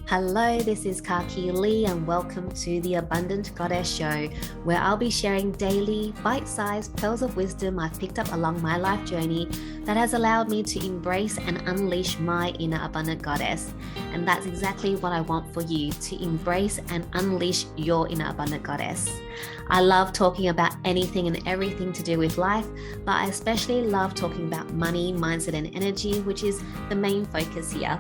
Hello, this is Kaki Lee, and welcome to the Abundant Goddess Show, where I'll be sharing daily, bite sized pearls of wisdom I've picked up along my life journey that has allowed me to embrace and unleash my inner abundant goddess. And that's exactly what I want for you, to embrace and unleash your inner abundant goddess. I love talking about anything and everything to do with life, but I especially love talking about money, mindset, and energy, which is the main focus here.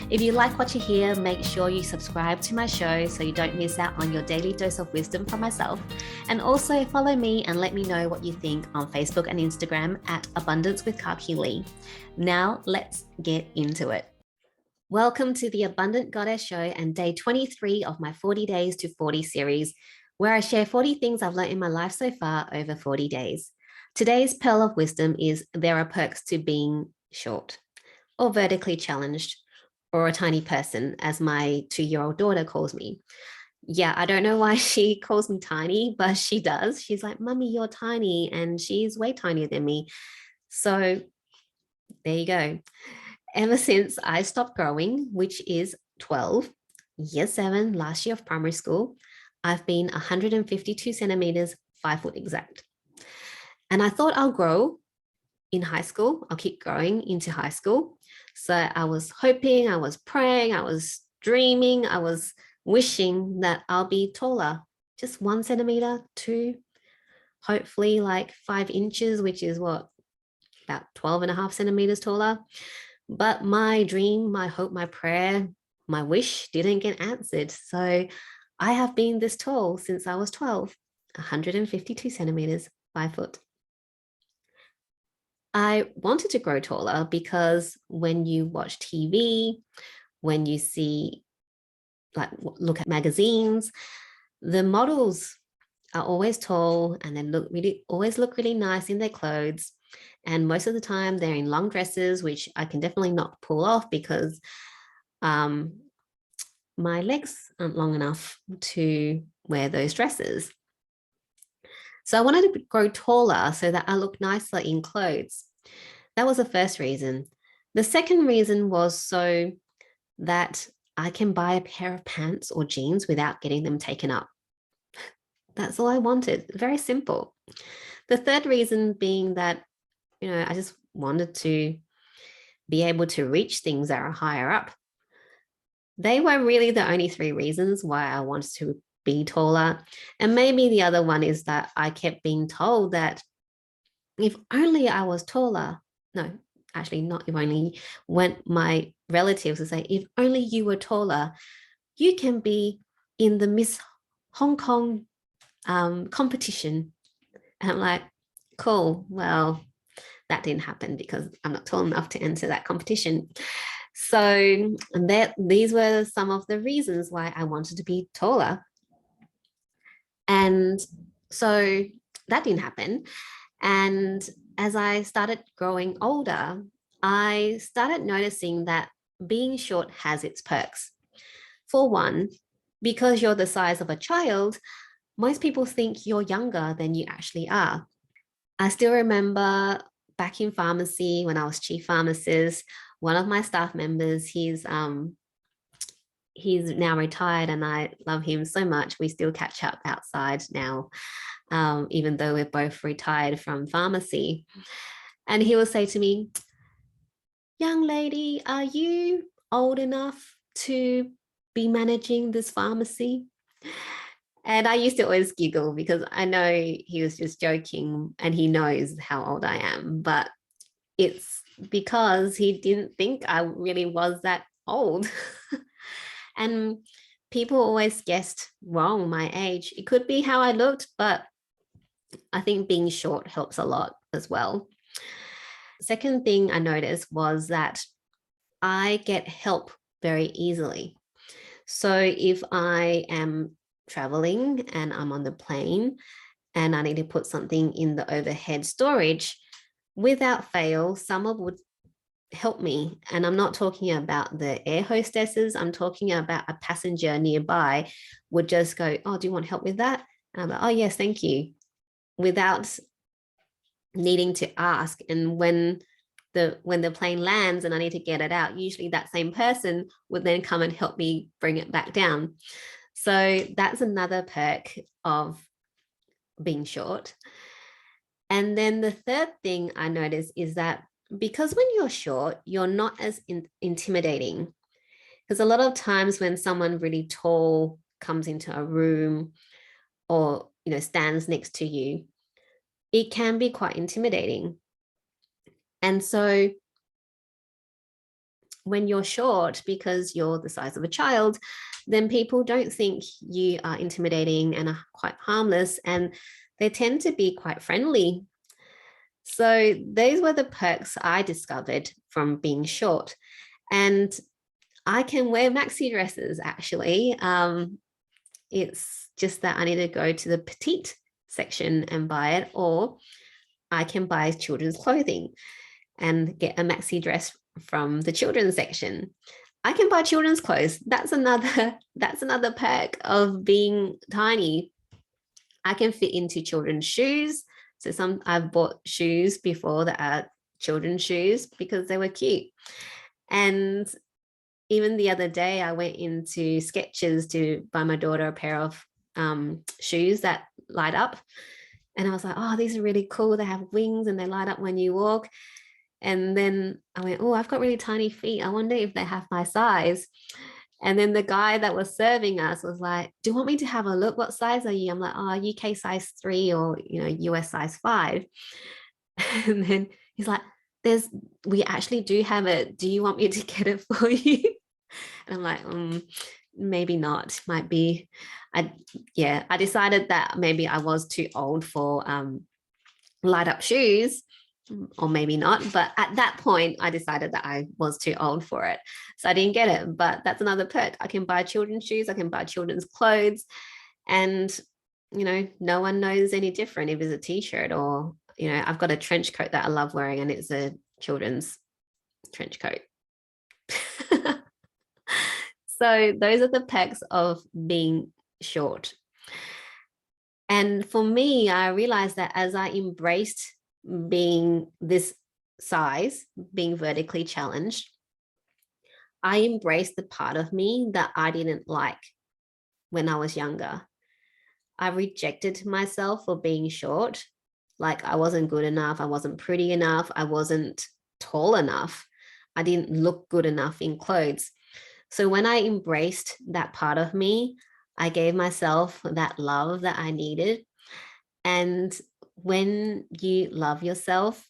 If you like what you hear, make sure you subscribe to my show so you don't miss out on your daily dose of wisdom from myself. And also follow me and let me know what you think on Facebook and Instagram at Abundance with Kaki Lee. Now let's get into it. Welcome to the Abundant Goddess Show and day 23 of my 40 Days to 40 series, where I share 40 things I've learned in my life so far over 40 days. Today's pearl of wisdom is there are perks to being short or vertically challenged, or a tiny person, as my 2-year-old daughter calls me. Yeah, I don't know why she calls me tiny, but she does. She's like, Mummy, you're tiny, and she's way tinier than me. So there you go. Ever since I stopped growing, which is 12, year 7, last year of primary school, I've been 152 centimeters, 5 foot exact. And I thought I'll grow in high school. I'll keep growing into high school. So I was hoping, I was praying, I was dreaming, I was wishing that I'll be taller, just 1 centimeter, 2, hopefully like 5 inches, which is what, about 12 and a half centimeters taller. But my dream, my hope, my prayer, my wish didn't get answered. So I have been this tall since I was 12, 152 centimeters, 5 foot. I wanted to grow taller because when you watch TV, when you see, like, look at magazines, the models are always tall and they always look really nice in their clothes. And most of the time they're in long dresses, which I can definitely not pull off because my legs aren't long enough to wear those dresses. So I wanted to grow taller so that I look nicer in clothes. That was the first reason. The second reason was so that I can buy a pair of pants or jeans without getting them taken up. That's all I wanted. Very simple. The third reason being that, I just wanted to be able to reach things that are higher up. They were really the only 3 reasons why I wanted to be taller. And maybe the other one is that I kept being told that if only I was taller, no, actually not if only, when my relatives would say, if only you were taller, you can be in the Miss Hong Kong competition. And I'm like, cool, well, that didn't happen because I'm not tall enough to enter that competition. So these were some of the reasons why I wanted to be taller. And so that didn't happen. And as I started growing older, I started noticing that being short has its perks. For one, because you're the size of a child, most people think you're younger than you actually are. I still remember back in pharmacy when I was chief pharmacist, one of my staff members, he's now retired and I love him so much. We still catch up outside now, even though we're both retired from pharmacy. And he will say to me, young lady, are you old enough to be managing this pharmacy? And I used to always giggle because I know he was just joking and he knows how old I am, but it's because he didn't think I really was that old. And people always guessed wrong my age. It could be how I looked, but I think being short helps a lot as well. Second thing I noticed was that I get help very easily. So if I am traveling and I'm on the plane and I need to put something in the overhead storage, without fail, someone would help me. And I'm not talking about the air hostesses, I'm talking about a passenger nearby would just go, oh, do you want help with that? And I'm like, oh, yes, thank you, without needing to ask. And when when the plane lands and I need to get it out, usually that same person would then come and help me bring it back down. So that's another perk of being short. And then the third thing I noticed is that because when you're short, you're not as intimidating. Because a lot of times when someone really tall comes into a room or, stands next to you, it can be quite intimidating. And so when you're short, because you're the size of a child, then people don't think you are intimidating and are quite harmless, and they tend to be quite friendly. So those were the perks I discovered from being short. And I can wear maxi dresses, actually. It's just that I need to go to the petite section and buy it, or I can buy children's clothing and get a maxi dress from the children's section. I can buy children's clothes. That's another perk of being tiny. I can fit into children's shoes. So I've bought shoes before that are children's shoes because they were cute. And even the other day, I went into Skechers to buy my daughter a pair of shoes that light up. And I was like, oh, these are really cool. They have wings and they light up when you walk. And then I went, oh, I've got really tiny feet. I wonder if they have my size. And then the guy that was serving us was like, do you want me to have a look? What size are you? I'm like, oh, UK size 3 or, US size 5. And then he's like, we actually do have it. Do you want me to get it for you? And I'm like, maybe not. Might be. I decided that maybe I was too old for light up shoes, or maybe not. But at that point, I decided that I was too old for it. So I didn't get it. But that's another perk. I can buy children's shoes. I can buy children's clothes. And, no one knows any different if it's a t-shirt or, I've got a trench coat that I love wearing and it's a children's trench coat. So those are the perks of being short. And for me, I realized that as I embraced being this size, being vertically challenged, I embraced the part of me that I didn't like when I was younger. I rejected myself for being short. Like I wasn't good enough. I wasn't pretty enough. I wasn't tall enough. I didn't look good enough in clothes. So when I embraced that part of me, I gave myself that love that I needed. And when you love yourself,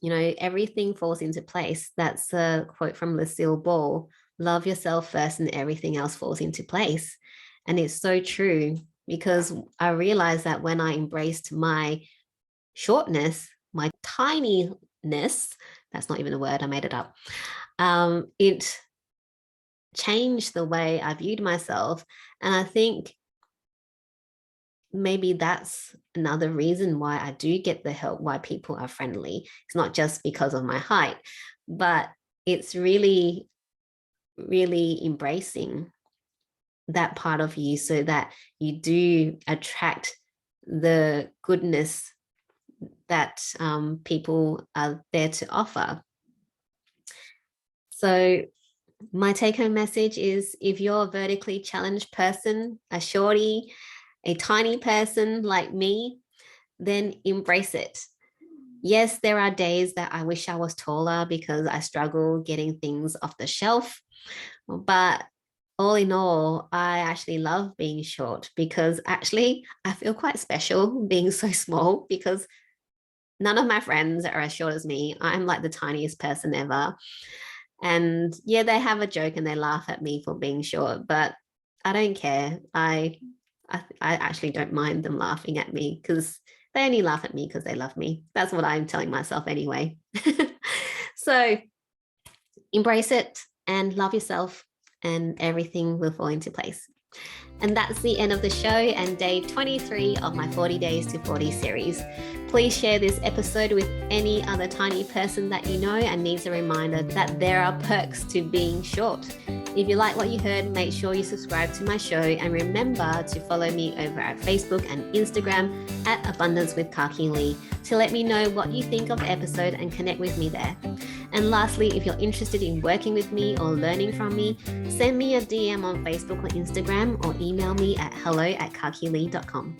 everything falls into place. That's a quote from Lucille Ball: love yourself first and everything else falls into place. And it's so true, because I realized that when I embraced my shortness, my tininess, that's not even a word, I made it up. It changed the way I viewed myself. And I think maybe that's another reason why I do get the help, why people are friendly. It's not just because of my height, but it's really, really embracing that part of you so that you do attract the goodness that people are there to offer. So my take-home message is, if you're a vertically challenged person, a shorty, a tiny person like me, then embrace it. Yes, there are days that I wish I was taller because I struggle getting things off the shelf. But all in all, I actually love being short, because actually I feel quite special being so small, because none of my friends are as short as me. I'm like the tiniest person ever. And yeah, they have a joke and they laugh at me for being short, but I don't care. I actually don't mind them laughing at me, because they only laugh at me because they love me. That's what I'm telling myself anyway. So embrace it and love yourself, and everything will fall into place. And that's the end of the show and day 23 of my 40 Days to 40 series. Please share this episode with any other tiny person that you know and needs a reminder that there are perks to being short. If you like what you heard, make sure you subscribe to my show and remember to follow me over at Facebook and Instagram at Abundance with Kaki Lee to let me know what you think of the episode and connect with me there. And lastly, if you're interested in working with me or learning from me, send me a DM on Facebook or Instagram or email me at hello@kakilee.com.